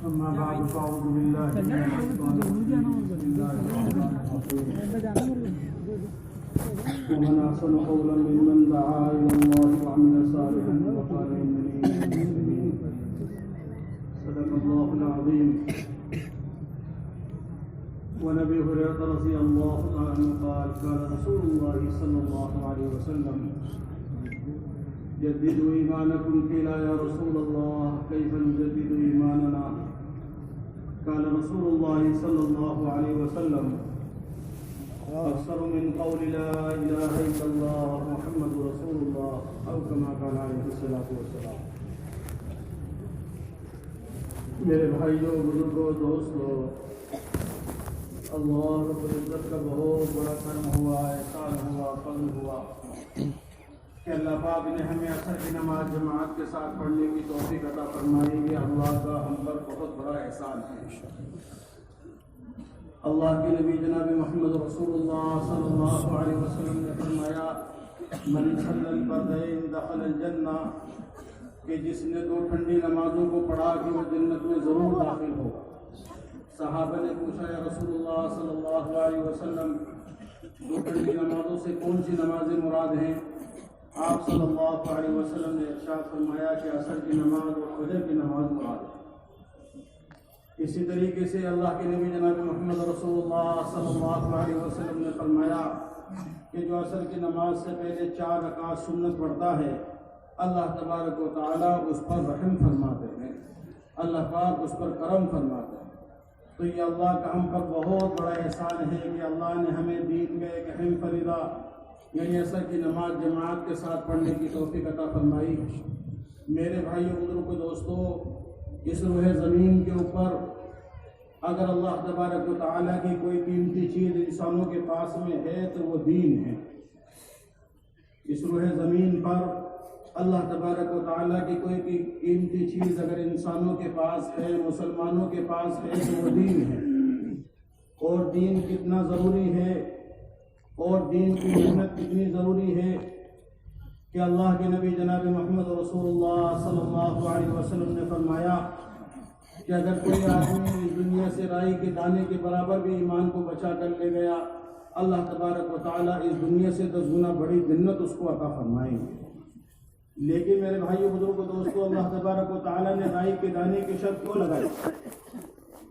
أما بعد فأعوذ بالله من الشيطان الرجيم بسم الله الرحمن الرحيم ومن أحسن قولا ممن دعا إلى الله وعمل صالحا وقال إنني من المسلمين صدق الله العظيم. وعن أبي هريرة رضي الله عنه قال قال رسول الله صلى الله عليه وسلم جددوا إيمانكم. قيل يا رسول الله كيف نجدد إيماننا؟ قال رسول الله صلى الله عليه وسلم أكثر من قول لا إله إلا الله محمد رسول الله أو كما قال عليه الصلاة والسلام. میرے بھائیوں، بزرگوں، دوستوں، اللہ رب العزت کا بہت بڑا کرم ہوا، احسان ہوا، فضل ہوا کہ اللہ پاک نے ہمیں عصر کی نماز جماعت کے ساتھ پڑھنے کی توفیق عطا فرمائی. یہ اللہ کا ہم پر بہت بڑا احسان ہے. اللہ کے نبی جناب محمد رسول اللہ صلی اللہ علیہ وسلم نے فرمایا من صلی الفردین دخل الجنہ، کہ جس نے دو ٹھنڈی نمازوں کو پڑھا کہ وہ جنت میں ضرور داخل ہوگا. صحابہ نے پوچھا یا رسول اللہ صلی اللہ علیہ وسلم دو ٹھنڈی نمازوں سے کون سی نمازیں مراد ہیں؟ آپ صلی اللہ علیہ وسلم نے ارشاد فرمایا کہ عصر کی نماز اور فجر کی نماز مراد ہے. اسی طریقے سے اللہ کے نبی جناب محمد رسول اللہ صلی اللہ علیہ وسلم نے فرمایا کہ جو عصر کی نماز سے پہلے 4 رکعت سنت پڑھتا ہے اللہ تبارک و تعالیٰ اس پر رحم فرماتے ہیں، اللہ پاک اس پر کرم فرماتے ہیں. تو یہ اللہ کا ہم پر بہت بڑا احسان ہے کہ اللہ نے ہمیں دین میں ایک اہم فریضہ یعنی عصر کی نماز جماعت کے ساتھ پڑھنے کی توفیق عطا فرمائی. میرے بھائیوں، بزرگوں، دوستوں، اس روح زمین کے اوپر اگر اللہ تبارک و تعالیٰ کی کوئی قیمتی چیز انسانوں کے پاس میں ہے تو وہ دین ہے. اس روح زمین پر اللہ تبارک و تعالیٰ کی کوئی قیمتی چیز اگر انسانوں کے پاس ہے، مسلمانوں کے پاس ہے تو وہ دین ہے. اور دین کتنا ضروری ہے اور دین کی محنت کتنی ضروری ہے کہ اللہ کے نبی جناب محمد رسول اللہ صلی اللہ علیہ وسلم نے فرمایا کہ اگر کوئی آدمی اس دنیا سے رائی کے دانے کے برابر بھی ایمان کو بچا کر لے گیا اللہ تبارک و تعالیٰ اس دنیا سے 10 گنا بڑی جنت اس کو عطا فرمائیں گے. لیکن میرے بھائیوں، بزرگوں، دوستوں، اللہ تبارک و تعالیٰ نے رائی کے دانے کی شرط کیوں لگائی؟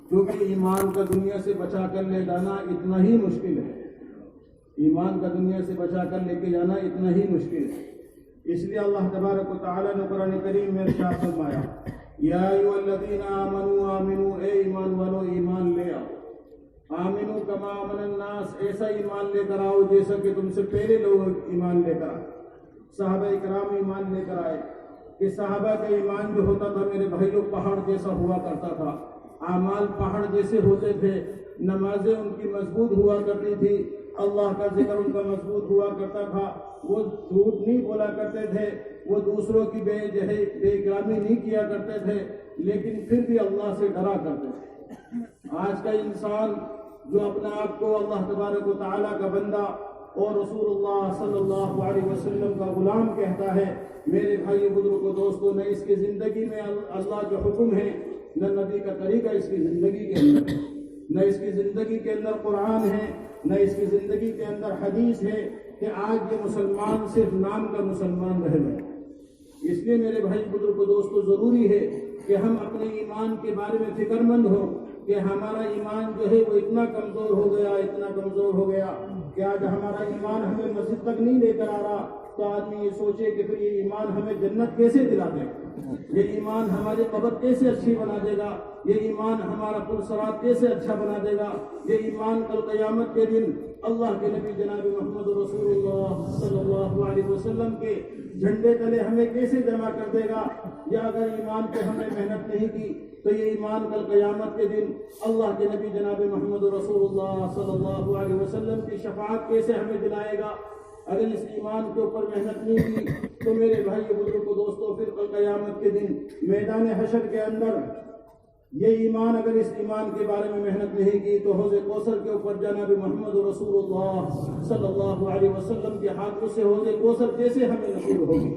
کیونکہ ایمان کا دنیا سے بچا کر لے جانا اتنا ہی مشکل ہے. ایمان کا دنیا سے بچا کر لے کے جانا اتنا ہی مشکل ہے. اس لیے اللہ تبارک و تعالیٰ نے قرآن کریم میں ارشاد فرمایا یا ایھا الذین آمنوا آمنوا، اے ایمان والو ایمان لے آؤ. آمنوا کما آمن الناس، ایسا ایمان لے کر آؤ جیسا کہ تم سے پہلے لوگ ایمان لے کر آئے. صحابہ اکرام ایمان لے کر آئے کہ صحابہ کا ایمان جو ہوتا تھا میرے بھائیوں پہاڑ جیسا ہوا کرتا تھا. اعمال پہاڑ جیسے ہوتے تھے، نمازیں ان کی مضبوط ہوا کرتی تھی، اللہ کا ذکر ان کا مضبوط ہوا کرتا تھا. وہ جھوٹ نہیں بولا کرتے تھے، وہ دوسروں کی بے اکرامی نہیں کیا کرتے تھے، لیکن پھر بھی اللہ سے ڈرا کرتے تھے. آج کا انسان جو اپنے آپ کو اللہ تبارک و تعالیٰ کا بندہ اور رسول اللہ صلی اللہ علیہ وسلم کا غلام کہتا ہے، میرے بھائی بزرگوں، دوستوں، نہ اس کی زندگی میں اللہ کے حکم ہے، نہ نبی کا طریقہ اس کی زندگی کے اندر ہے، نہ اس کی زندگی کے اندر قرآن ہے، نہ اس کی زندگی کے اندر حدیث ہے کہ آج یہ مسلمان صرف نام کا مسلمان رہ گئے. اس لیے میرے بھائی بزرگوں، دوستوں، ضروری ہے کہ ہم اپنے ایمان کے بارے میں فکر مند ہوں کہ ہمارا ایمان جو ہے وہ اتنا کمزور ہو گیا کہ آج ہمارا ایمان ہمیں مسجد تک نہیں لے کر آ رہا تو آدمی یہ سوچے کہ پھر یہ ایمان ہمیں جنت کیسے دلا دے گا، یہ ایمان ہماری قبر کیسے اچھی بنا دے گا، یہ ایمان ہمارا پرسرات کیسے اچھا بنا دے گا، یہ ایمان کل قیامت کے دن اللہ کے نبی جناب محمد رسول اللہ صلی اللہ علیہ وسلم کے جھنڈے تلے ہمیں کیسے جمع کر دے گا. یا اگر ایمان پہ ہم نے محنت نہیں کی تو یہ ایمان کل قیامت کے دن اللہ کے نبی جناب محمد رسول اللہ صلی اللہ علیہ وسلم کی شفاعت کیسے ہمیں دلائے گا؟ اگر اس ایمان کے اوپر محنت نہیں کی تو میرے بھائی بزرگوں، دوستوں، پھر کل قیامت کے دن میدان حشر کے اندر یہ ایمان اگر اس ایمان کے بارے میں محنت نہیں کی تو حوض کوثر کے اوپر جناب محمد رسول اللہ صلی اللہ علیہ وسلم کے ہاتھوں سے حوض کوثر جیسے ہمیں نصیب ہوگی.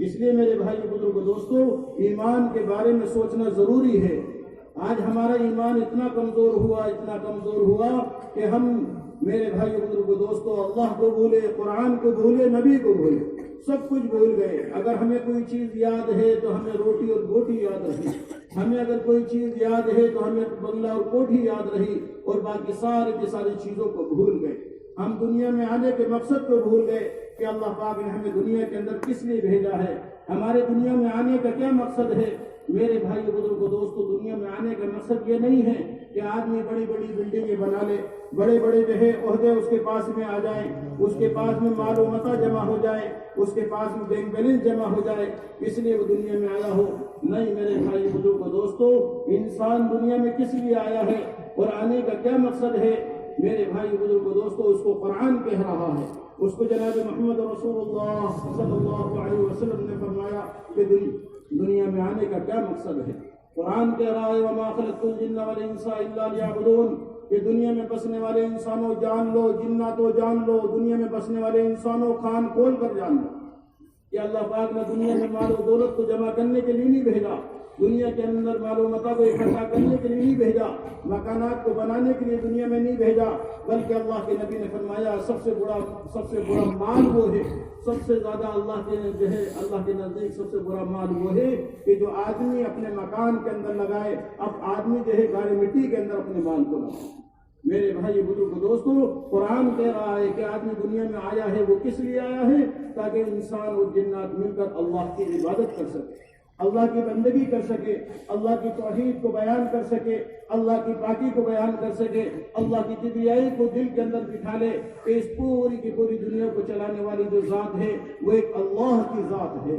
اس لیے میرے بھائی بزرگوں، دوستوں، ایمان کے بارے میں سوچنا ضروری ہے آج ہمارا ایمان اتنا کمزور ہوا کہ ہم میرے بھائی بزرگ دوستوں اللہ کو بھولے، قرآن کو بھولے، نبی کو بھولے، سب کچھ بھول گئے۔ اگر ہمیں کوئی چیز یاد ہے تو ہمیں روٹی اور بوٹی یاد رہی، ہمیں اگر کوئی چیز یاد ہے تو ہمیں بنگلہ اور کوٹھی یاد رہی، اور باقی ساری چیزوں کو بھول گئے۔ ہم دنیا میں آنے کے مقصد کو بھول گئے کہ اللہ پاک نے ہمیں دنیا کے اندر کس لیے بھیجا ہے، ہمارے دنیا میں آنے کا کیا مقصد ہے۔ میرے بھائی بزرگ دوستوں، دنیا میں آنے کا مقصد یہ نہیں ہے کہ آدمی بڑی بڑی بلڈنگیں بنا لے، بڑے بڑے عہدے اس کے پاس میں آ جائیں، اس کے پاس میں مال و متاع جمع ہو جائے، اس کے پاس میں بینک بیلنس جمع ہو جائے، اس لیے وہ دنیا میں آیا ہو۔ نہیں میرے بھائی بزرگ دوستوں، انسان دنیا میں کس لیے آیا ہے اور آنے کا کیا مقصد ہے، میرے بھائی بزرگ دوستوں، اس کو قرآن کہہ رہا ہے، اس کو جناب محمد رسول اللہ صلی اللہ علیہ وسلم نے فرمایا کہ دنیا میں آنے کا کیا مقصد ہے۔ قرآن کہہ رہا ہے وَمَا خَلَقْتُ الْجِنَّ وَالْإِنسَ إِلَّا لِيَعْبُدُونَ، کہ دنیا میں بسنے والے انسانوں جان لو، جناتوں جان لو، دنیا میں بسنے والے انسانوں کان کھول کر جان لو کہ اللہ پاک نے دنیا میں مال و دولت کو جمع کرنے کے لیے نہیں بھیجا، دنیا کے اندر مال و متاع کو اکٹھا کرنے کے لیے نہیں بھیجا، مکانات کو بنانے کے لیے دنیا میں نہیں بھیجا، بلکہ اللہ کے نبی نے فرمایا سب سے بڑا مال وہ ہے، سب سے زیادہ اللہ کے نزدیک سب سے بڑا مال وہ ہے کہ جو آدمی اپنے مکان کے اندر لگائے، اب آدمی گاڑی مٹی کے اندر اپنے مال کو لگائے۔ میرے بھائی بزرگ دوستوں، قرآن کہہ رہا ہے کہ آدمی دنیا میں آیا ہے، وہ کس لیے آیا ہے؟ تاکہ انسان اور جنات مل کر اللہ کی عبادت کر سکے، اللہ کی بندگی کر سکے، اللہ کی توحید کو بیان کر سکے، اللہ کی پاکی کو بیان کر سکے، اللہ کی کبریائی کو دل کے اندر بٹھا لے کہ اس پوری کی پوری دنیا کو چلانے والی جو ذات ہے وہ ایک اللہ کی ذات ہے،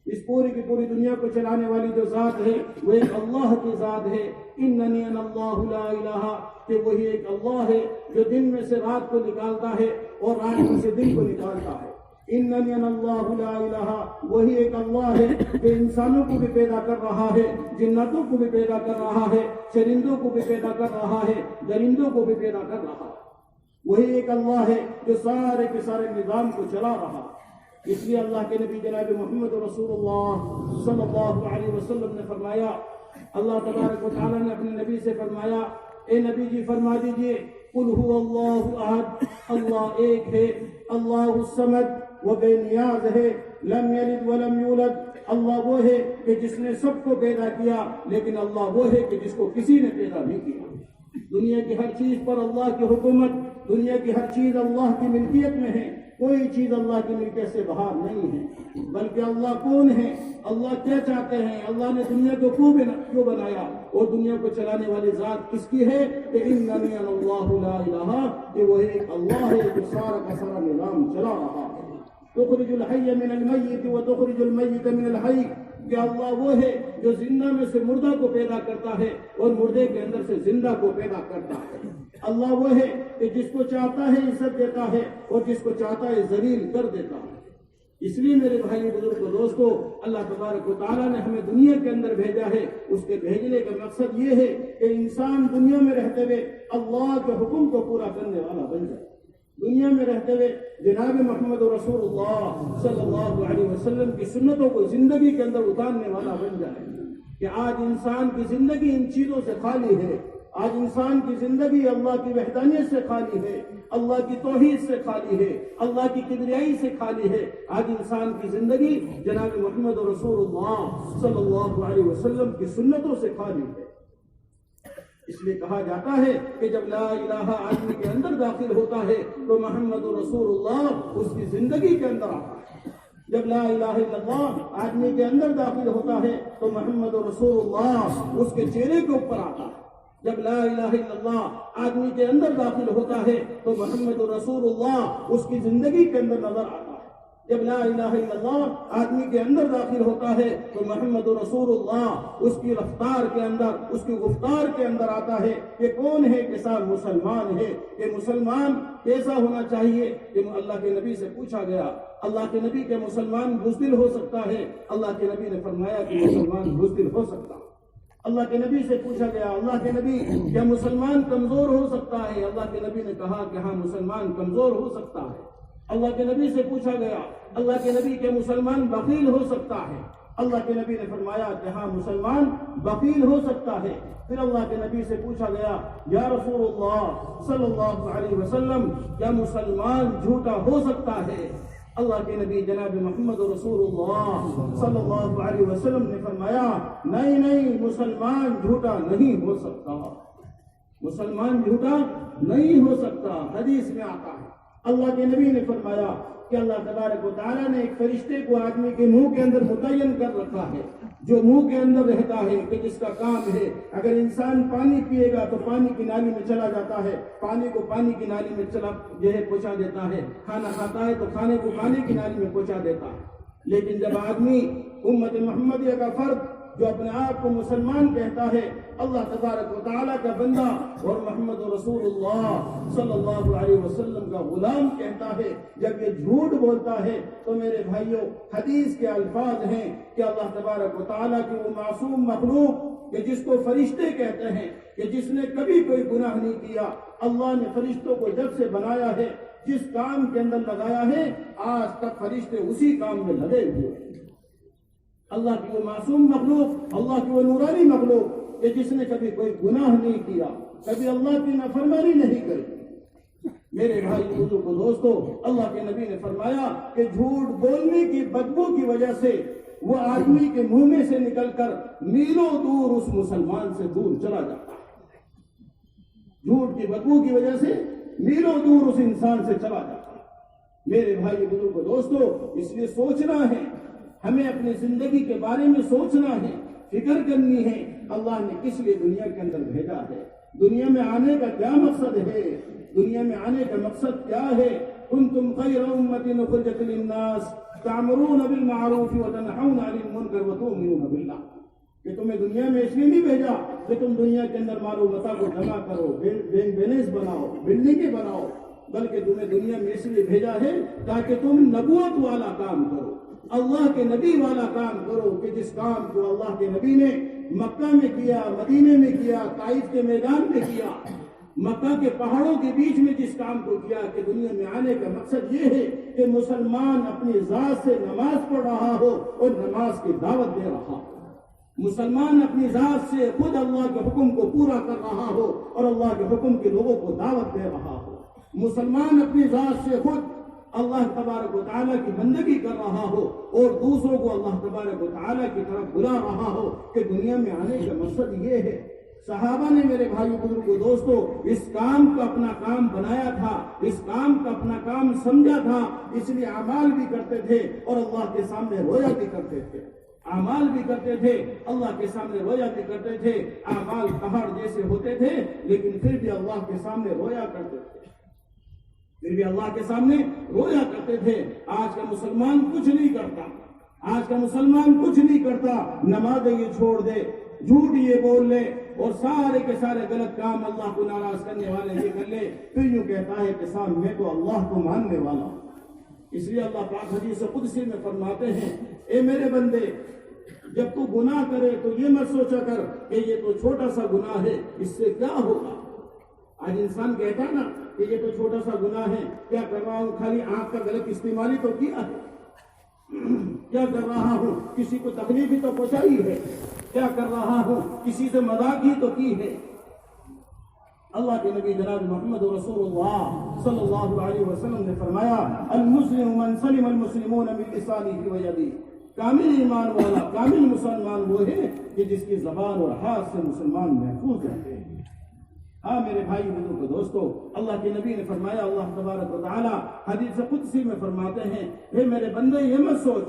اس پوری کی پوری دنیا کو چلانے والی جو ذات ہے وہ ایک اللہ کی ذات ہے۔ اننی انا اللہ لا الہ، کہ وہی ایک اللہ ہے جو دن میں سے رات کو نکالتا ہے اور رات میں سے دن کو نکالتا ہے۔ اننی انا اللہ لا الہ، وہی ایک اللہ ہے جو انسانوں کو بھی پیدا کر رہا ہے، جناتوں کو بھی پیدا کر رہا ہے، چرندوں کو بھی پیدا کر رہا ہے، درندوں کو بھی پیدا کر رہا ہے۔ وہی ایک اللہ ہے جو سارے کے سارے نظام کو چلا رہا ہے۔ اس لیے اللہ کے نبی جناب محمد رسول اللہ صلی اللہ علیہ وسلم نے فرمایا، اللہ تبارک و تعالیٰ نے اپنے نبی سے فرمایا، اے نبی جی فرما دیجئے قل هو اللہ احد، اللہ ایک ہے، اللہ الصمد، وہ بے نیاز ہے، لم یلد ولم یولد، اللہ وہ ہے کہ جس نے سب کو پیدا کیا، لیکن اللہ وہ ہے کہ جس کو کسی نے پیدا نہیں کیا۔ دنیا کی ہر چیز پر اللہ کی حکومت، دنیا کی ہر چیز اللہ کی ملکیت میں ہے، کوئی چیز اللہ کی ملکیت سے باہر نہیں ہے۔ بلکہ اللہ کون ہے، اللہ کیا چاہتے ہیں، اللہ نے دنیا کو کیوں بنایا، اور دنیا کو چلانے والی ذات کس کی ہے کہ اننی انا اللہ لا الہ، کہ وہ ایک اللہ ہے جو سارا کا سارا نظام چلا رہا ہے۔ تخرج الحی من المیت وتخرج المیت من الحی، کہ اللہ وہ ہے جو زندہ میں سے مردہ کو پیدا کرتا ہے اور مردے کے اندر سے زندہ کو پیدا کرتا ہے۔ اللہ وہ ہے کہ جس کو چاہتا ہے عزت دیتا ہے اور جس کو چاہتا ہے ذلیل کر دیتا ہے۔ اس لیے میرے بھائی بزرگ دوستو، اللہ تبارک و تعالیٰ نے ہمیں دنیا کے اندر بھیجا ہے، اس کے بھیجنے کا مقصد یہ ہے کہ انسان دنیا میں رہتے ہوئے اللہ کے حکم کو پورا کرنے والا بن جائے، دنیا میں رہتے ہوئے جناب محمد رسول اللہ صلی اللہ علیہ وسلم کی سنتوں کو زندگی کے اندر اتارنے والا بن جائے۔ کہ آج انسان کی زندگی ان چیزوں سے خالی ہے، آج انسان کی زندگی اللہ کی وحدانیت سے خالی ہے، اللہ کی توحید سے خالی ہے، اللہ کی کبریائی سے خالی ہے۔ آج انسان کی زندگی جناب محمد رسول اللہ صلی اللہ علیہ وسلم کی سنتوں سے خالی ہے۔ اس لیے کہا جاتا ہے کہ جب لا الہ آدمی کے اندر داخل ہوتا ہے تو محمد رسول اللہ اس کی زندگی کے اندر آتا ہے۔ جب لا الہ الا اللہ آدمی کے اندر داخل ہوتا ہے تو محمد رسول اللہ اس کے چہرے کے اوپر آتا ہے۔ جب لا الہ الا اللہ آدمی کے اندر داخل ہوتا ہے تو محمد رسول اللہ اس کی زندگی کے اندر نظر آتا ہے۔ جب لا الہ الا اللہ آدمی کے اندر داخل ہوتا ہے تو محمد رسول اللہ اس کی رفتار کے اندر، اس کی گفتار کے اندر آتا ہے کہ کون ہے کہ صاحب مسلمان ہے، کہ مسلمان کیسا ہونا چاہیے۔ کہ اللہ کے نبی سے پوچھا گیا، اللہ کے نبی کے مسلمان بزدل ہو سکتا ہے؟ اللہ کے نبی نے فرمایا کہ مسلمان بزدل ہو سکتا ہے۔ اللہ کے نبی سے پوچھا گیا، اللہ کے نبی کیا مسلمان کمزور ہو سکتا ہے؟ اللہ کے نبی نے کہا کہ ہاں مسلمان کمزور ہو سکتا ہے۔ اللہ کے نبی سے پوچھا گیا، اللہ کے نبی کے مسلمان بخیل ہو سکتا ہے؟ اللہ کے نبی نے فرمایا کہ ہاں مسلمان بخیل ہو سکتا ہے۔ پھر اللہ کے نبی سے پوچھا گیا یا رسول اللہ صلی اللہ علیہ وسلم کیا مسلمان جھوٹا ہو سکتا ہے؟ اللہ کے نبی جناب محمد رسول اللہ صلی اللہ علیہ وسلم نے فرمایا نہیں مسلمان جھوٹا نہیں ہو سکتا، مسلمان جھوٹا نہیں ہو سکتا۔ حدیث میں آتا ہے اللہ کے نبی نے فرمایا کہ اللہ تبارک و تعالیٰ نے ایک فرشتے کو آدمی کے منہ کے اندر متعین کر رکھا ہے، جو منہ کے اندر رہتا ہے کہ جس کا کام ہے اگر انسان پانی پیے گا تو پانی کی نالی میں چلا جاتا ہے، پانی کو پانی کی نالی میں پہنچا دیتا ہے، کھانا کھاتا ہے تو کھانے کو کھانے کی نالی میں پہنچا دیتا ہے۔ لیکن جب آدمی امت محمدیہ کا فرد جو اپنے آپ کو مسلمان کہتا ہے، اللہ تبارک و تعالیٰ کا بندہ اور محمد رسول اللہ صلی اللہ علیہ وسلم کا غلام کہتا ہے، جب یہ جھوٹ بولتا ہے تو میرے بھائیوں حدیث کے الفاظ ہیں کہ اللہ تبارک و تعالیٰ کی وہ معصوم مخلوق کہ جس کو فرشتے کہتے ہیں کہ جس نے کبھی کوئی گناہ نہیں کیا، اللہ نے فرشتوں کو جب سے بنایا ہے جس کام کے اندر لگایا ہے آج تک فرشتے اسی کام میں لگے ہوئے ہیں۔ اللہ کی وہ معصوم مخلوق، اللہ کی وہ نورانی مخلوق کہ جس نے کبھی کوئی گناہ نہیں کیا، کبھی اللہ کی نافرمانی نہیں کری۔ میرے بھائی بزرگوں کو دوستو، اللہ کے نبی نے فرمایا کہ جھوٹ بولنے کی بدبو کی وجہ سے وہ آدمی کے منہ میں سے نکل کر میلوں دور اس مسلمان سے دور چلا جاتا ہے، جھوٹ کی بدبو کی وجہ سے میلوں دور اس انسان سے چلا جاتا ہے۔ میرے بھائی بزرگوں کو دوستو، اس لیے سوچنا ہے، ہمیں اپنی زندگی کے بارے میں سوچنا ہے، فکر کرنی ہے اللہ نے کس لیے دنیا کے اندر بھیجا ہے، دنیا میں آنے کا کیا مقصد ہے، دنیا میں آنے کا مقصد کیا ہے۔ کنتم خیر امۃ اخرجت للناس تأمرون بالمعروف وتنہون عن المنکر وتؤمنون باللہ، کہ تمہیں دنیا میں اس لیے نہیں بھیجا کہ تم دنیا کے اندر مال و متاع کو جمع کرو، بینک بیلنس بناؤ، بلڈنگیں بناؤ، بلکہ تمہیں دنیا میں اس لیے بھیجا ہے تاکہ تم نبوت والا کام کرو، اللہ کے نبی والا کام کرو، کہ جس کام کو اللہ کے نبی نے مکہ میں کیا، مدینے میں کیا، طائف کے میدان میں کیا، مکہ کے پہاڑوں کے بیچ میں جس کام کو کیا، کہ دنیا میں آنے کا مقصد یہ ہے کہ مسلمان اپنی ذات سے نماز پڑھ رہا ہو اور نماز کی دعوت دے رہا ہو، مسلمان اپنی ذات سے خود اللہ کے حکم کو پورا کر رہا ہو اور اللہ کے حکم کے لوگوں کو دعوت دے رہا ہو، مسلمان اپنی ذات سے خود اللہ تبارک و تعالیٰ کی بندگی کر رہا ہو اور دوسروں کو اللہ تبارک و تعالیٰ کی طرف بلا رہا ہو، کہ دنیا میں آنے کا مقصد یہ ہے۔ صحابہ نے میرے بھائی بزرگوں دوستو اس کام کو اپنا کام بنایا تھا، اس کام کو اپنا کام سمجھا تھا، اس لیے اعمال بھی کرتے تھے اور اللہ کے سامنے رویا بھی کرتے تھے، اعمال بھی کرتے تھے، اللہ کے سامنے رویا بھی کرتے تھے، اعمال پہاڑ جیسے ہوتے تھے لیکن پھر بھی اللہ کے سامنے رویا کرتے تھے، پھر بھی اللہ کے سامنے رویا کرتے تھے۔ آج کا مسلمان کچھ نہیں کرتا، آج کا مسلمان کچھ نہیں کرتا، نمازیں یہ چھوڑ دے، جھوٹ یہ بول لے اور سارے کے سارے غلط کام اللہ کو ناراض کرنے والے یہ کر لے، پھر یوں کہتا ہے کہ صاحب میں تو اللہ کو ماننے والا ہوں۔ اس لیے اللہ پاک حدیث قدسی میں فرماتے ہیں اے میرے بندے، جب تو گناہ کرے تو یہ مت سوچا کر کہ یہ تو چھوٹا سا گناہ ہے، اس سے کیا ہوگا۔ آج انسان کہتا ہے نا کہ یہ تو چھوٹا سا گناہ ہے، کیا کر رہا ہوں، خالی آنکھ کا غلط استعمال ہی تو کیا ہے، کیا کر رہا ہوں، کسی کو تکلیف ہی تو پہنچائی ہے، کیا کر رہا ہوں، کسی سے مذاق ہی تو کی ہے۔ اللہ کے نبی جناب محمد رسول اللہ صلی اللہ علیہ وسلم نے فرمایا المسلم من سلم المسلمون من لسانه ويده، کامل ایمان والا، کامل مسلمان وہ ہے کہ جس کی زبان اور ہاتھ سے مسلمان محفوظ رہتے ہیں۔ ہاں میرے بھائی بزرگوں دوستو، اللہ کے نبی نے فرمایا، اللہ تبارک و تعالی حدیث قدسی میں فرماتے ہیں اے میرے بندے یہ مت سوچ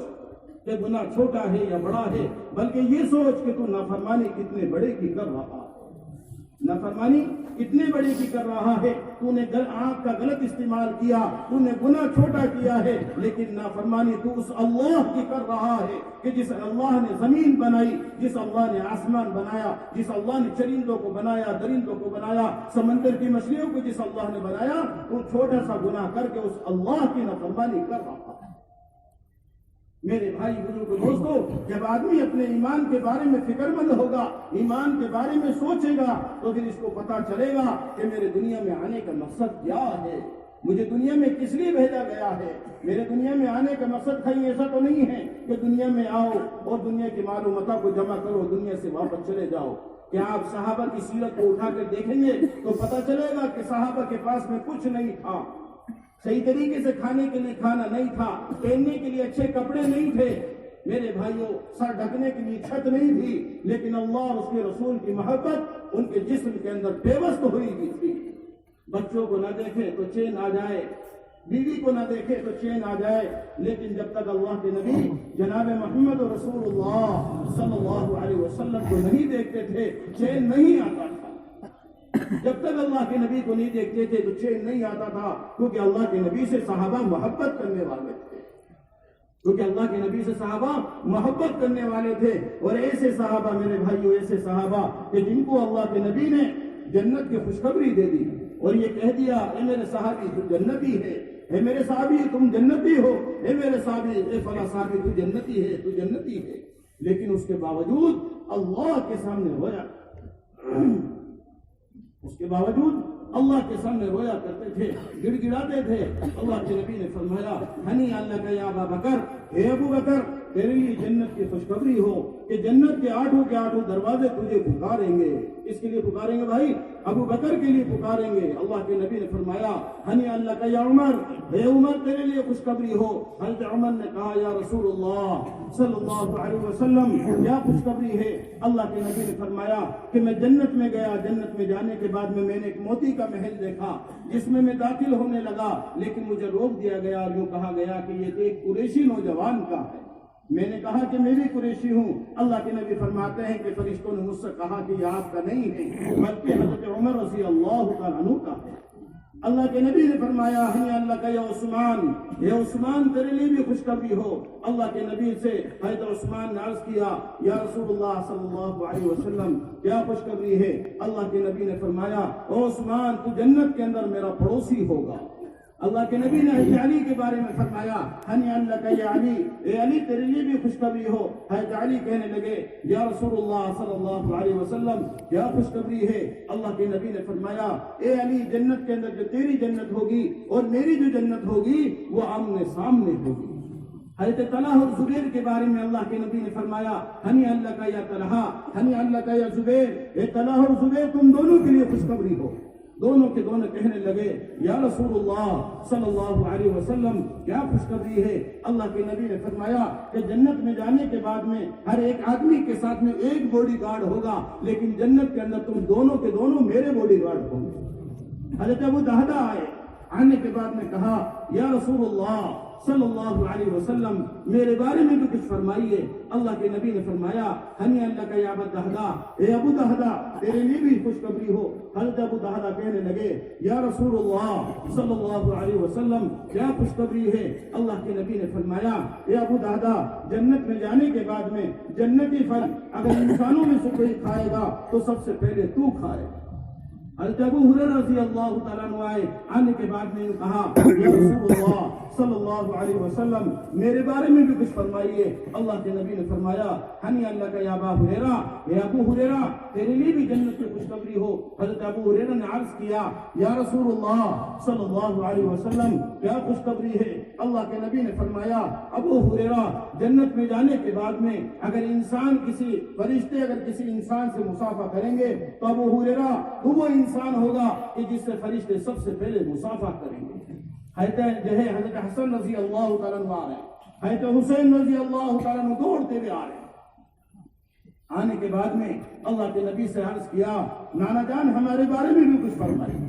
کہ گناہ چھوٹا ہے یا بڑا ہے، بلکہ یہ سوچ کہ تو نافرمانی کتنے بڑے کی کر رہا ہے، نافرمانی کتنے بڑے کی کر رہا ہے، تو نے آنکھ کا غلط استعمال کیا، تو نے گناہ چھوٹا کیا ہے، لیکن نافرمانی تو اس اللہ کی کر رہا ہے کہ جس اللہ نے زمین بنائی، جس اللہ نے آسمان بنایا، جس اللہ نے چرندوں کو بنایا، درندوں کو بنایا، سمندر کی مچھلیوں کو جس اللہ نے بنایا، وہ چھوٹا سا گناہ کر کے اس اللہ کی نافرمانی کر رہا ہے۔ میرے بھائی بزرگوں دوستو، جب آدمی اپنے ایمان کے بارے میں فکر مند ہوگا، ایمان کے بارے میں سوچے گا، تو پھر اس کو پتا چلے گا کہ میرے دنیا میں آنے کا مقصد کیا ہے، مجھے دنیا میں کس لیے بھیجا گیا ہے۔ میرے دنیا میں آنے کا مقصد کہیں ایسا تو نہیں ہے کہ دنیا میں آؤ اور دنیا کی مال و متاع کو جمع کرو، دنیا سے واپس چلے جاؤ۔ کیا آپ صحابہ کی سیرت کو اٹھا کر دیکھیں گے تو پتہ چلے گا کہ صحابہ کے پاس میں کچھ نہیں تھا، صحیح طریقے سے کھانے کے لیے کھانا نہیں تھا، پہننے کے لیے اچھے کپڑے نہیں تھے، میرے بھائیوں سر ڈھکنے کے لیے چھت نہیں تھی، لیکن اللہ اور اس کے رسول کی محبت ان کے جسم کے اندر پیوست ہوئی ہوئی تھی۔ بچوں کو نہ دیکھے تو چین آ جائے، بیوی کو نہ دیکھے تو چین آ جائے، لیکن جب تک اللہ کے نبی جناب محمد رسول اللہ صلی اللہ علیہ وسلم کو نہیں دیکھتے تھے چین نہیں آتا تھا۔ جب تک اللہ کے نبی کو نہیں دیکھتے تھے تو چین نہیں آتا تھا، کیونکہ اللہ کے نبی سے صحابہ محبت کرنے والے تھے، کیونکہ اللہ کے نبی سے صحابہ محبت کرنے والے تھے۔ اور ایسے صحابہ میرے بھائیوں، ایسے صحابہ کہ جن کو اللہ کے نبی نے جنت کی خوشخبری دے دی اور یہ کہہ دیا اے میرے صحابی تو جنتی ہے، اے میرے صحابی تم جنتی ہو، اے میرے صحابی اے فلاں صحابی تو جنتی ہے، تو جنتی ہے، لیکن اس کے باوجود اللہ کے سامنے رویا، اس کے باوجود اللہ کے سامنے رویا کرتے تھے، گڑ گڑاتے تھے۔ اللہ کے نبی نے فرمایا ہنی اللہ کا یا ابا بکر، اے ابو بکر تیرے لیے جنت کی خوشخبری ہو کہ جنت کے آٹھوں دروازے تجھے پکاریں گے۔ اس کے لیے پکاریں گے بھائی، ابو بکر کے لیے پکاریں گے۔ اللہ کے نبی نے فرمایا ہنی اللہ کا یا عمر، اے عمر تیرے لیے خوشخبری ہو۔ حضرت عمر نے کہا یا رسول اللہ صلی اللہ علیہ وسلم کیا خوشخبری ہے؟ اللہ کے نبی نے فرمایا کہ میں جنت میں گیا، جنت میں جانے کے بعد میں نے ایک موتی کا محل دیکھا جس میں داخل ہونے لگا، لیکن مجھے روک دیا گیا، یوں کہا گیا کہ یہ ایک قریشی نوجوان کا ہے۔ میں نے کہا کہ میں بھی قریشی ہوں۔ اللہ کے نبی فرماتے ہیں کہ فرشتوں نے مجھ سے کہا کہ یہ آپ کا نہیں ہے بلکہ حضرت عمر رضی اللہ تعالیٰ عنہ کا ہے۔ اللہ کے نبی نے فرمایا ہنی اللہ کا یا عثمان، یہ عثمان تیرے لیے بھی خوشخبری ہو۔ اللہ کے نبی سے حضرت عثمان نے عرض کیا یا رسول اللہ صلی اللہ علیہ وسلم کیا خوشخبری ہے؟ اللہ کے نبی نے فرمایا او عثمان تو جنت کے اندر میرا پڑوسی ہوگا۔ اللہ کے نبی نے حضرت علی کے بارے میں فرمایا ہنی اللہ کا یا علی، اے علی تیرے لیے بھی خوشخبری ہو۔ حضرت علی کہنے لگے یا رسول اللہ صلی اللہ علیہ وسلم کیا خوشخبری ہے؟ اللہ کے نبی نے فرمایا اے علی جنت کے اندر جو تیری جنت ہوگی اور میری جو جنت ہوگی وہ آمنے سامنے ہوگی۔ حضرت طلحہ اور زبیر کے بارے میں اللہ کے نبی نے فرمایا ہنی اللہ کا یا طلحہ، ہنی اللہ کا یا زبیر، اے طلحہ اور زبیر تم دونوں کے لیے خوشخبری ہو۔ دونوں کے دونوں کہنے لگے یا رسول اللہ صلی اللہ علیہ وسلم کیا خوشخبری ہے؟ اللہ کے نبی نے فرمایا کہ جنت میں جانے کے بعد میں ہر ایک آدمی کے ساتھ میں ایک باڈی گارڈ ہوگا، لیکن جنت کے اندر تم دونوں کے دونوں میرے باڈی گارڈ ہوں گے۔ حضرت ابو دہدہ آئے، آنے کے بعد میں کہا یا رسول اللہ صلی اللہ علیہ وسلم میرے بارے میں بھی کچھ فرمائیے۔ اللہ کے نبی نے فرمایا ہنی اللہ کا یا ابو دہدہ، اے ابو دہدہ تیرے لیے بھی خوشخبری ہو۔ حضرت ابو دہدہ کہنے لگے یا رسول اللہ صلی اللہ علیہ وسلم کیا خوشخبری ہے؟ اللہ کے نبی نے فرمایا اے ابو دہدہ جنت میں جانے کے بعد میں جنتی پھل اگر انسانوں میں سے کوئی کھائے گا تو سب سے پہلے تو کھائے گا۔ حضرت ابو ہریرہ رضی اللہ تعالیٰ عنہ آئے، آنے کے بعد میں نے کہا یا رسول اللہ صلی اللہ علیہ وسلم میرے بارے میں بھی کچھ فرمائیے۔ اللہ کے نبی نے فرمایا ہنی اللہ کا یا ابا ہریرہ، اے ابو ہریرہ تیرے لیے بھی جنت کی خوشخبری ہو۔ حضرت ابو ہریرہ نے عرض کیا یا رسول اللہ صلی اللہ علیہ وسلم کیا خوشخبری ہے؟ اللہ کے نبی نے فرمایا ابو ہریرہ جنت میں جانے کے بعد میں اگر انسان کسی فرشتے اگر کسی انسان سے مصافحہ کریں گے تو ابو ہریرہ تو وہ انسان ہوگا کہ جس سے فرشتے سب سے پہلے مصافحہ کریں گے۔ حضرت حسن رضی اللہ تعالیٰ عنہ آ رہے ہیں، حضرت حسین رضی اللہ تعالیٰ عنہ دوڑتے ہوئے آ رہے ہیں۔ آنے کے بعد میں اللہ کے نبی سے عرض کیا نانا جان ہمارے بارے میں بھی کچھ فرمائیے،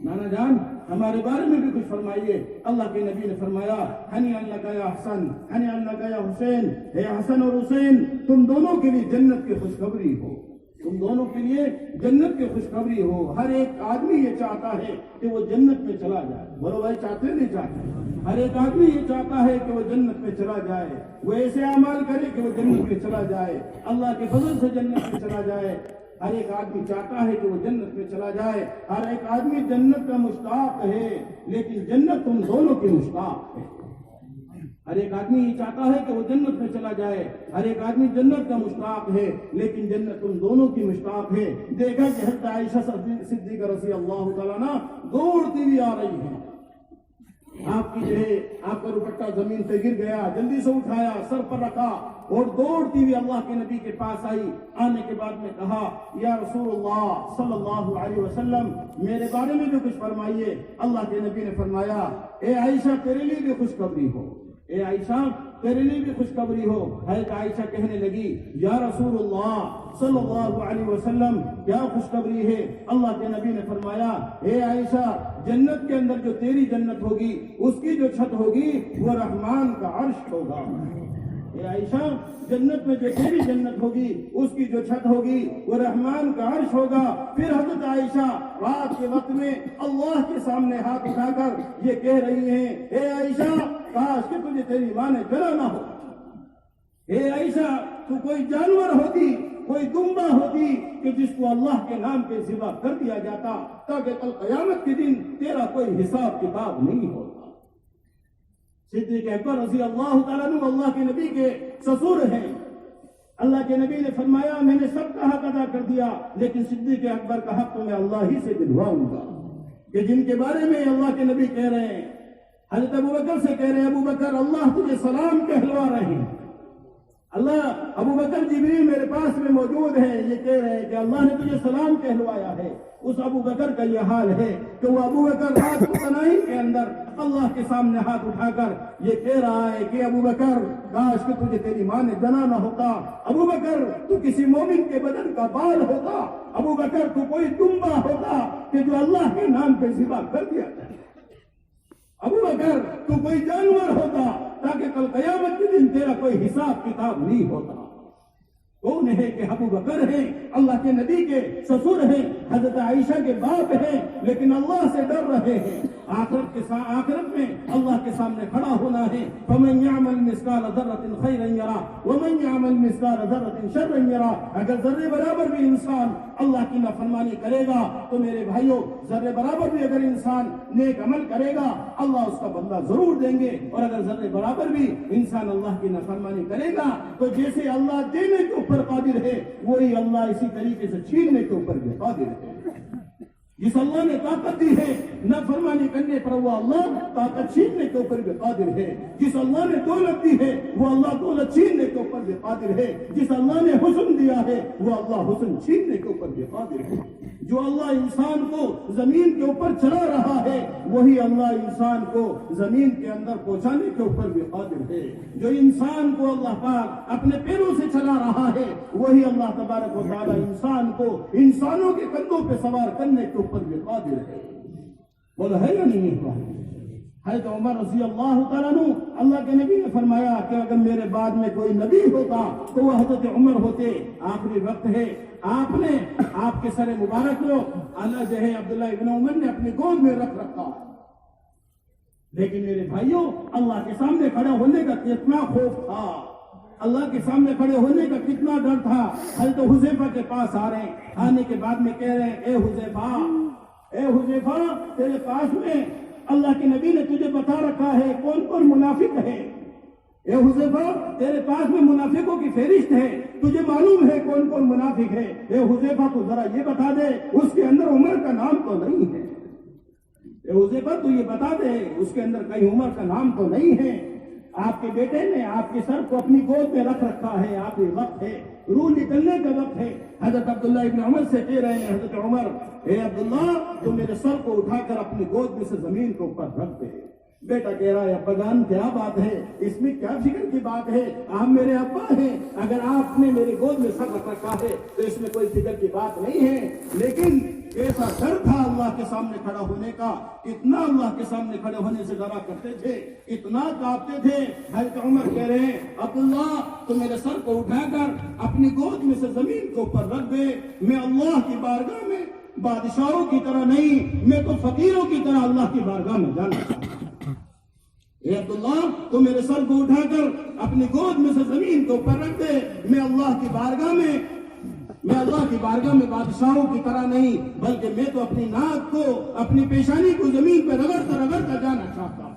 نانا جان ہمارے بارے میں بھی کچھ فرمائیے۔ اللہ کے نبی نے فرمایا ہنی اللہ کا یا حسن، ہنی اللہ کا یا حسین، اے حسن اور حسین تم دونوں کے لیے جنت کی خوشخبری ہو، تم دونوں کے لیے جنت کی خوشخبری ہو۔ ہر ایک آدمی یہ چاہتا ہے کہ وہ جنت میں چلا جائے، بولو بھائی چاہتے نہیں چاہتے؟ ہر ایک آدمی یہ چاہتا ہے کہ وہ جنت میں چلا جائے، وہ ایسے اعمال کرے کہ وہ جنت میں چلا جائے، اللہ کے فضل سے جنت میں چلا جائے۔ ہر ایک آدمی چاہتا ہے کہ وہ جنت میں چلا جائے، ہر ایک آدمی جنت کا مشتاق ہے، لیکن جنت تم دونوں کی مشتاق ہے۔ ہر ایک آدمی یہ چاہتا ہے کہ وہ جنت میں چلا جائے، ہر ایک آدمی جنت کا مشتاق ہے، لیکن جنت تم دونوں کی مشتاق ہے۔ دیکھا کہ حضرت عائشہ صدیقہ رضی اللہ تعالیٰ عنہ دوڑتی ہوئی آ رہی ہیں، آپ کی جو ہے آپ کا دوپٹہ زمین پہ گر گیا، جلدی سے اٹھایا، سر پر رکھا اور دوڑتی ہوئی اللہ کے نبی کے پاس آئی۔ آنے کے بعد میں کہا یا رسول اللہ صلی اللہ علیہ وسلم میرے بارے میں بھی کچھ فرمائیے۔ اللہ کے نبی نے فرمایا اے عائشہ تیرے لیے بھی خوشخبری ہو، اے عائشہ تیرے لیے بھی خوشخبری ہو۔ حضرت عائشہ کہنے لگی یا رسول اللہ صلی اللہ علیہ وسلم کیا خوشخبری ہے؟ اللہ کے نبی نے فرمایا اے عائشہ جنت کے اندر جو تیری جنت ہوگی اس کی جو چھت ہوگی وہ رحمان کا عرش ہوگا۔ اے عائشہ جنت میں جو تیری جنت ہوگی اس کی جو چھت ہوگی وہ رحمان کا عرش ہوگا۔ پھر حضرت عائشہ رات کے وقت میں اللہ کے سامنے ہاتھ اٹھا کر یہ کہہ رہی ہیں اے عائشہ کاش کہ تجھے تیری ماں نے جلا نہ ہو، اے عائشہ تو کوئی جانور ہوتی، کوئی دمبا ہوتی کہ جس کو اللہ کے نام پہ ذبح کر دیا جاتا تاکہ کل قیامت کے دن تیرا کوئی حساب کتاب نہیں ہوتا۔ صدیق اکبر رضی اللہ تعالیٰ عنہ اللہ کے نبی کے سسر ہیں۔ اللہ کے نبی نے فرمایا میں نے سب کا حق ادا کر دیا لیکن صدیق اکبر کا حق تو میں اللہ ہی سے دلواؤں گا، کہ جن کے بارے میں اللہ کے نبی کہہ رہے ہیں، حضرت ابوبکر سے کہہ رہے ہیں ابو بکر اللہ تجھے سلام کہلوا رہے ہیں، اللہ ابو بکر جبریل میرے پاس میں موجود ہیں، یہ کہہ رہے ہیں کہ اللہ نے تجھے سلام کہلوایا ہے۔ اس ابو بکر کا یہ حال ہے کہ وہ ابو بکر رات کو تنہائی کے اندر اللہ کے سامنے ہاتھ اٹھا کر یہ کہہ رہا ہے کہ ابو بکر کاش کہ تجھے تیری ماں نے جنا نہ ہوتا، ابو بکر تو کسی مومن کے بدن کا بال ہوتا، ابو بکر تو کوئی دمبا ہوتا کہ جو اللہ کے نام پہ ذبح کر دیا جائے، ابو بکر تو کوئی جانور ہوتا تاکہ کل قیامت کے دن تیرا کوئی حساب کتاب نہیں ہوتا۔ کون ہے کہ ابو بکر ہیں اللہ کے نبی کے سسر ہیں، حضرت عائشہ کے باپ ہیں، لیکن اللہ سے ڈر رہے ہیں۔ آخرت میں اللہ کے سامنے کھڑا ہونا ہے۔ فَمَنْ يَعْمَلْ مِثْقَالَ ذَرَّةٍ خَيْرًا يَرَهُ وَمَنْ يَعْمَلْ مِثْقَالَ ذَرَّةٍ شَرًّا يَرَهُ۔ اگر ذرے برابر بھی انسان اللہ کی نافرمانی کرے گا تو میرے بھائیوں ذرے برابر بھی اگر انسان نیک عمل کرے گا اللہ اس کا بدلہ ضرور دیں گے، اور اگر ذرے برابر بھی انسان اللہ کی نافرمانی کرے گا تو جیسے اللہ دینے کے اوپر قادر ہے وہی اللہ اسی طریقے سے چھیننے کے اوپر بھی قادر ہے۔ جس اللہ نے طاقت دی ہے نافرمانی کرنے پر وہ اللہ طاقت چھیننے کے اوپر بھی قادر ہے۔ جس اللہ نے دولت دی ہے وہ اللہ دولت چھیننے کے اوپر بھی قادر ہے۔ جس اللہ نے حسن دیا ہے وہ اللہ حسن چھیننے کے اوپر بھی قادر ہے۔ جو اللہ انسان کو زمین کے اوپر چلا رہا ہے وہی اللہ انسان کو زمین کے اندر پہنچانے کے اوپر بھی قادر ہے۔ جو انسان کو اللہ پاک اپنے پیروں سے چلا رہا ہے وہی اللہ تبارک و تعالی انسان کو انسانوں کے کندھوں پہ سوار کرنے کے اوپر بھی قادر ہے۔ بولا ہے یا نہیں ہے؟ حضرت عمر رضی اللہ تعالیٰ عنہ اللہ کے نبی نے فرمایا کہ اگر میرے بعد میں کوئی نبی ہوتا تو وہ حضرت عمر ہوتے۔ آخری وقت ہے، آپ نے آپ کے سر مبارک کو اللہ جو ہے عبداللہ ابن عمر نے اپنی گود میں رکھ رکھا، لیکن میرے بھائیوں اللہ کے سامنے کھڑے ہونے کا کتنا خوف تھا، اللہ کے سامنے کھڑے ہونے کا کتنا ڈر تھا۔ حضرت حذیفہ کے پاس آ رہے ہیں، آنے کے بعد میں کہہ رہے ہیں اے حذیفہ تیرے پاس میں اللہ کے نبی نے تجھے بتا رکھا ہے کون کون منافق ہے، اے حذیفہ تیرے پاس میں منافقوں کی فہرست ہے، تجھے معلوم ہے کون کون منافق ہے، اے حذیفہ تو ذرا یہ بتا دے اس کے اندر عمر کا نام تو نہیں ہے، اے حذیفہ تو یہ بتا دے اس کے اندر کہیں عمر کا نام تو نہیں ہے۔ آپ کے بیٹے نے آپ کے سر کو اپنی گود میں رکھ رکھا ہے، آخری وقت ہے، روح نکلنے کا وقت ہے۔ حضرت عبداللہ ابن عمر سے کہہ رہے ہیں حضرت عمر اے عبداللہ تو میرے سر کو اٹھا کر اپنی گود میں سے زمین کے اوپر رکھ دے۔ بیٹا کہہ رہا ہے ابا جان کیا بات ہے، اس میں کیا فکر کی بات ہے، آپ میرے ابا ہیں، اگر آپ نے میری گود میں سر رکھ رکھا ہے تو اس میں کوئی فکر کی بات نہیں ہے۔ لیکن ایسا ڈر تھا اللہ کے سامنے کھڑا ہونے کا، اتنا اللہ کے سامنے کھڑے ہونے سے ڈرا کرتے تھے، اتنا کانپتے تھے۔ حضرت عمر کہہ رہے ہیں عبداللہ تو میرے سر کو اٹھا کر اپنی گود میں سے زمین کے اوپر رکھ دے، میں اللہ کی بارگاہ میں بادشاہوں کی طرح نہیں، میں تو فقیروں کی طرح اللہ کی بارگاہ میں جانا چاہتا ہوں۔ اے عبداللہ تو میرے سر کو اٹھا کر اپنی گود میں سے زمین کے اوپر رکھ دے، میں اللہ کی بارگاہ میں بادشاہوں کی طرح نہیں بلکہ میں تو اپنی ناک کو اپنی پیشانی کو زمین پہ رگڑتا جانا چاہتا ہوں۔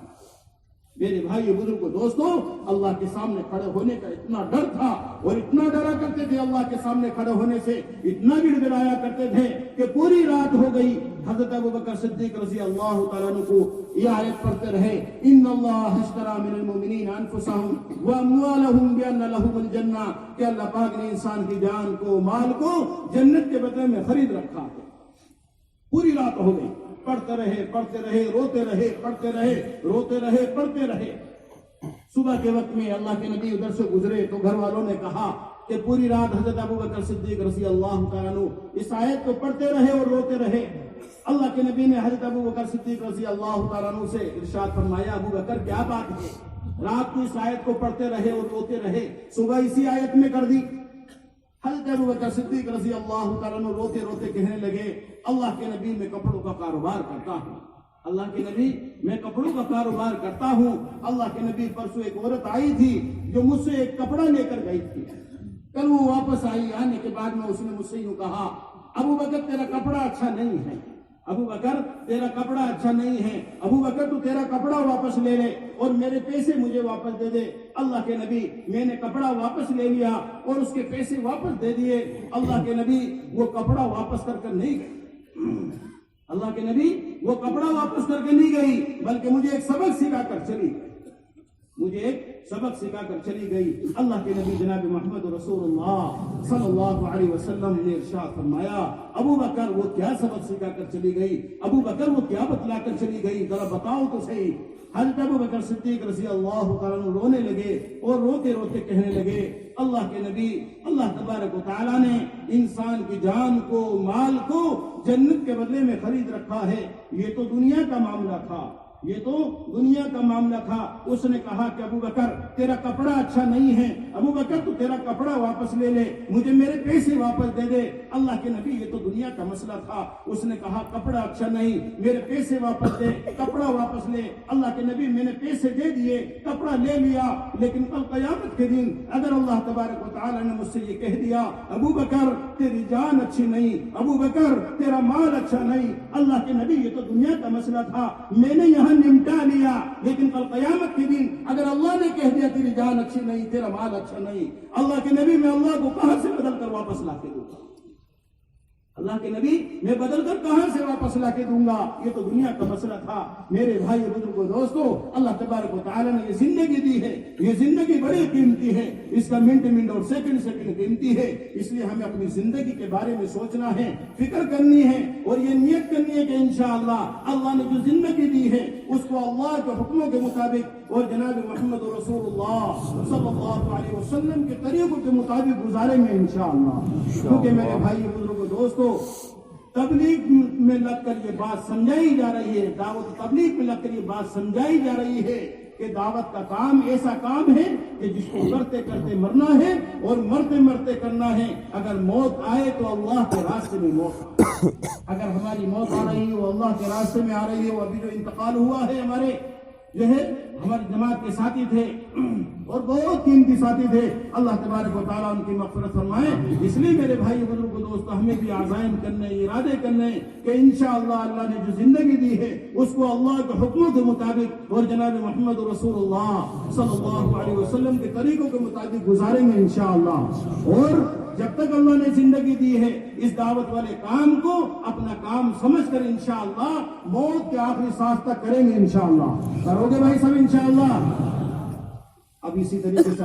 میرے بھائی بزرگوں دوستوں، اللہ کے سامنے کھڑے ہونے کا اتنا ڈر تھا اور اتنا ڈرا کرتے تھے اللہ کے سامنے کھڑے ہونے سے، اتنا گڑگڑایا کرتے تھے کہ پوری رات ہو گئی حضرت ابوبکر صدیق رضی اللہ تعالیٰ عنہ کو یہ آیت پڑھتے رہے، ان اللہ اشتری من المؤمنین انفسهم واموالهم بان لهم الجنہ، کہ اللہ پاک نے انسان کی جان کو، مال کو جنت کے بدلے میں خرید رکھا ہے۔ پوری رات ہو گئی، پڑھتے رہے، روتے رہے، پڑھتے رہے، روتے رہے، پڑھتے رہے۔ صبح کے وقت میں اللہ کے نبی ادھر سے گزرے تو گھر والوں نے کہا کہ پوری رات حضرت ابوبکر صدیق رضی اللہ تعالیٰ عنہ اس آیت کو پڑھتے رہے اور روتے رہے۔ اللہ کے نبی نے حضرت ابوبکر صدیق رضی اللہ تعالیٰ عنہ سے ارشاد فرمایا، ابوبکر کیا بات ہے؟ رات کو اس آیت کو پڑھتے رہے اور روتے رہے، صبح اسی آیت میں کر دی۔ حضرت ابوبکر صدیق رضی اللہ تعالیٰ عنہ روتے روتے کہنے لگے، اللہ کے نبی میں کپڑوں کا کاروبار کرتا ہوں، اللہ کے نبی میں کپڑوں کا کاروبار کرتا ہوں۔ اللہ کے نبی پرسوں ایک عورت آئی تھی جو مجھ سے ایک کپڑا لے کر گئی تھی، کل وہ واپس آئی، آنے کے بعد میں اس نے مجھ سے یوں کہا، ابوبکر تیرا کپڑا اچھا نہیں ہے، ابوبکر تیرا کپڑا اچھا نہیں ہے، ابوبکر تو تیرا کپڑا واپس لے لے اور میرے پیسے مجھے واپس دے دے۔ اللہ کے نبی میں نے کپڑا واپس لے لیا اور اس کے پیسے واپس دے دیے۔ اللہ کے نبی وہ کپڑا واپس کر نہیں گئی، اللہ کے نبی وہ کپڑا واپس کر کے نہیں گئی، بلکہ مجھے ایک سبق سکھا کر چلی گئی، مجھے ایک سبق سکھا کر چلی گئی۔ اللہ کے نبی جناب محمد رسول اللہ صلی اللہ علیہ وسلم نے ارشاد فرمایا، ابوبکر وہ کیا سبق سکھا کر چلی گئی، ابوبکر وہ کیا بتلا کر چلی گئی، ذرا بتاؤ تو صحیح۔ حضرت ابوبکر صدیق رضی اللہ تعالیٰ عنہ رونے لگے اور روتے روتے کہنے لگے، اللہ کے نبی، اللہ تبارک و تعالیٰ نے انسان کی جان کو، مال کو جنت کے بدلے میں خرید رکھا ہے، یہ تو دنیا کا معاملہ تھا، یہ تو دنیا کا معاملہ تھا۔ اس نے کہا کہ ابوبکر تیرا کپڑا اچھا نہیں ہے، ابوبکر تو تیرا کپڑا واپس لے لے، مجھے میرے پیسے واپس دے دے۔ اللہ کے نبی یہ تو دنیا کا مسئلہ تھا، اس نے کہا کپڑا اچھا نہیں، میرے پیسے واپس دے، کپڑا واپس لے۔ اللہ کے نبی میں نے پیسے دے دیے، کپڑا لے لیا، لیکن کل قیامت کے دن اگر اللہ تبارک و تعالیٰ نے مجھ سے یہ کہہ دیا، ابوبکر تیری جان اچھی نہیں، ابوبکر تیرا مال اچھا نہیں، اللہ کے نبی یہ تو دنیا کا مسئلہ تھا، میں نے یہاں نمٹا لیا، لیکن کل قیامت کے دن اگر اللہ نے کہہ دیا تیری جان اچھی نہیں، تیرا مال اچھا نہیں، اللہ کے نبی میں اللہ کو کہاں سے بدل کر واپس لا کے دوں گا؟ اللہ کے نبی میں بدل کر کہاں سے واپس لا کے دوں گا؟ یہ تو دنیا کا مسئلہ تھا۔ میرے بھائی بزرگوں دوستو، اللہ تبارک و تعالیٰ نے یہ زندگی دی ہے، یہ زندگی بڑی قیمتی ہے، اس کا منٹ اور سیکنڈ قیمتی ہے، اس لیے ہمیں اپنی زندگی کے بارے میں سوچنا ہے، فکر کرنی ہے اور یہ نیت کرنی ہے کہ انشاءاللہ اللہ نے جو زندگی دی ہے اس کو اللہ کے حکموں کے مطابق اور جناب محمد رسول اللہ صلی اللہ علیہ وسلم کے طریقوں کے مطابق گزاریں گے انشاءاللہ۔ کیونکہ میرے بھائی بزرگوں دوستو، تبلیغ میں لگ کر یہ بات سمجھائی جا رہی ہے، دعوت تبلیغ میں لگ کر یہ بات سمجھائی جا رہی ہے کہ دعوت کا کام ایسا کام ہے کہ جس کو کرتے کرتے مرنا ہے اور مرتے مرتے کرنا ہے۔ اگر موت آئے تو اللہ کے راستے میں موت آئے، اگر ہماری موت آ رہی ہے وہ اللہ کے راستے میں آ رہی ہے۔ وہ ابھی جو انتقال ہوا ہے ہمارے جو ہے ہماری جماعت کے ساتھی تھے اور بہت قیمتی ساتھی تھے، اللہ تبارک و تعالیٰ ان کی مغفرت فرمائے۔ اس لیے میرے بھائی بزرگوں دوستو، ہمیں بھی عزائم کرنے، ارادے کرنے کہ انشاءاللہ اللہ نے جو زندگی دی ہے اس کو اللہ کے حکموں کے مطابق اور جناب محمد رسول اللہ صلی اللہ علیہ وسلم کے طریقوں کے مطابق گزاریں گے انشاءاللہ۔ اور جب تک اللہ نے زندگی دی ہے اس دعوت والے کام کو اپنا کام سمجھ کر انشاءاللہ موت کے آخری سانس تک کریں گے انشاءاللہ۔ کرو گے بھائی سب انشاءاللہ؟ اب اسی طریقے سے